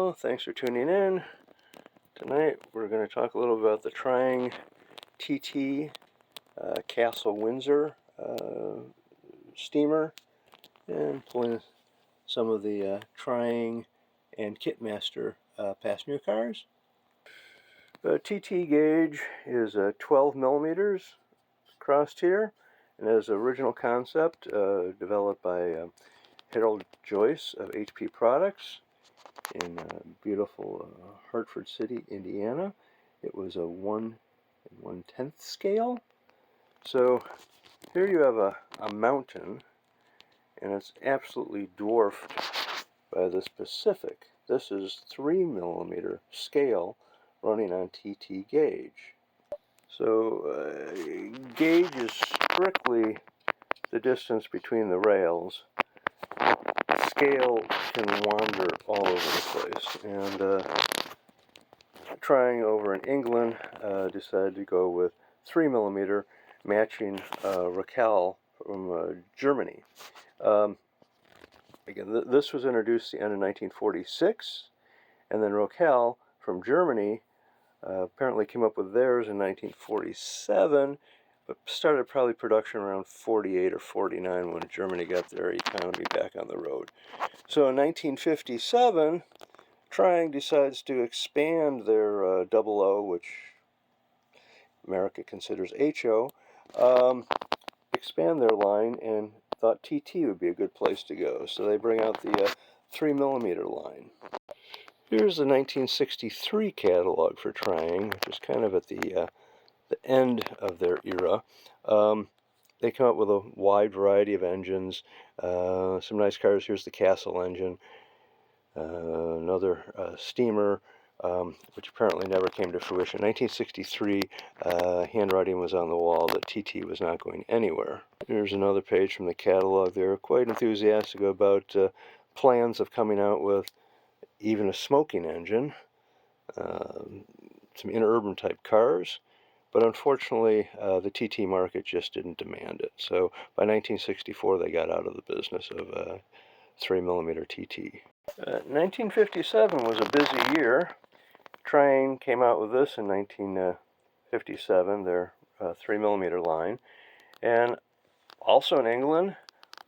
Hello, thanks for tuning in. Tonight we're going to talk a little about the Trying TT Castle Windsor steamer, and pulling some of the Trying and Kitmaster passenger cars. The TT gauge is 12 millimeters crossed here, and is an original concept developed by Harold Joyce of HP Products in beautiful Hartford City, Indiana. It was a 1/110th scale. So here you have a mountain, and it's absolutely dwarfed by this Pacific. This is 3 millimeter scale running on TT gauge. So gauge is strictly the distance between the rails. Scale can wander all over the place, and Trying over in England decided to go with 3 millimeter, matching Racal from Germany. Again, this was introduced at the end of 1946, and then Racal from Germany apparently came up with theirs in 1947, but started probably production around 48 or 49 when Germany got their economy back on the road. So in 1957, Trying decides to expand their O, which America considers HO, expand their line, and thought TT would be a good place to go. So they bring out the 3 millimeter line. Here's the 1963 catalog for Trying, which is kind of at the end of their era. They come up with a wide variety of engines, some nice cars. Here's the Castle engine, another steamer, which apparently never came to fruition. 1963, handwriting was on the wall that TT was not going anywhere. Here's another page from the catalog. They were quite enthusiastic about plans of coming out with even a smoking engine, some interurban type cars, but unfortunately the TT market just didn't demand it. So by 1964 they got out of the business of 3 millimeter TT. 1957 was a busy year. Trying came out with this in 1957, their 3 millimeter line, and also in England,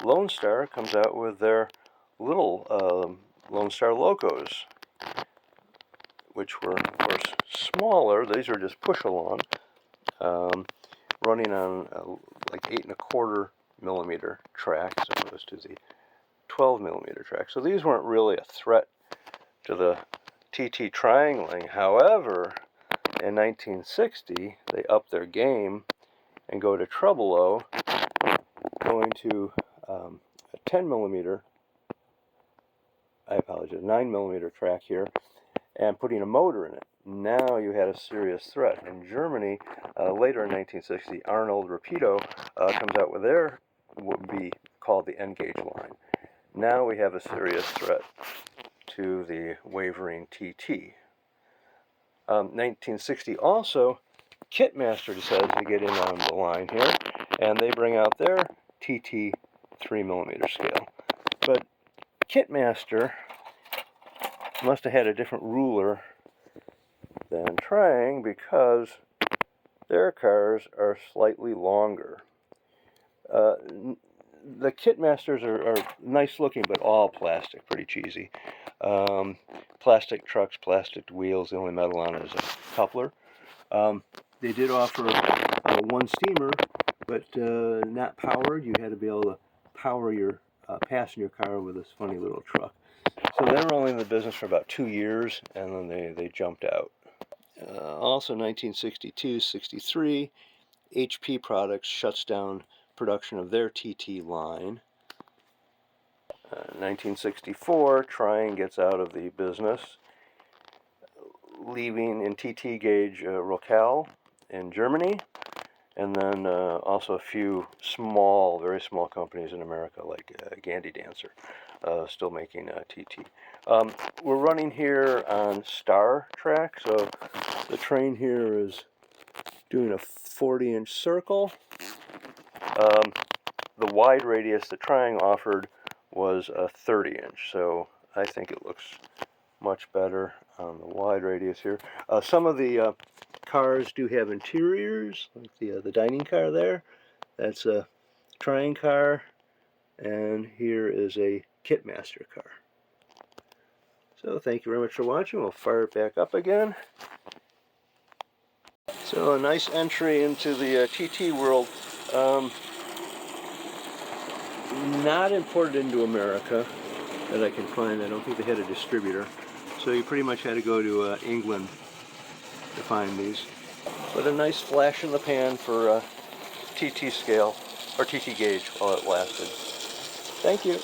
Lone Star comes out with their little Lone Star locos, which were, of course, smaller. These are just push-along, running on like 8¼ millimeter track as opposed to the 12 millimeter track. So these weren't really a threat to the TT triangling. However, in 1960, they upped their game and go to O, going to a 10 millimeter, 9 millimeter track here, and putting a motor in it. Now you had a serious threat. In Germany, later in 1960, Arnold Rapido comes out with their, what would be called the N-gauge line. Now we have a serious threat to the wavering TT. 1960 also, Kitmaster decides to get in on the line here, and they bring out their TT 3 millimeter scale. But Kitmaster must have had a different ruler than Trying, because their cars are slightly longer. The Kitmasters are nice looking, but all plastic, pretty cheesy. Plastic trucks, plastic wheels, the only metal on it is a coupler. They did offer one steamer, but not powered. You had to be able to power your passenger car with this funny little truck. So they were only in the business for about 2 years, and then they jumped out. Also 1962-63, HP Products shuts down production of their TT line. 1964, Trying gets out of the business, leaving in TT gauge Racal in Germany, and then also a few small, very small companies in America like Gandy Dancer, still making TT. We're running here on Star track, so the train here is doing a 40-inch circle. The wide radius that Trying offered was a 30-inch, so I think it looks much better on the wide radius here. Some of the cars do have interiors, like the dining car there. That's a trying car, and here is a Kitmaster car. So thank you very much for watching. We'll fire it back up again. So a nice entry into the TT world. Not imported into America that I can find. I don't think they had a distributor. So you pretty much had to go to England to find these. But a nice flash in the pan for TT scale, or TT gauge while it lasted. Thank you.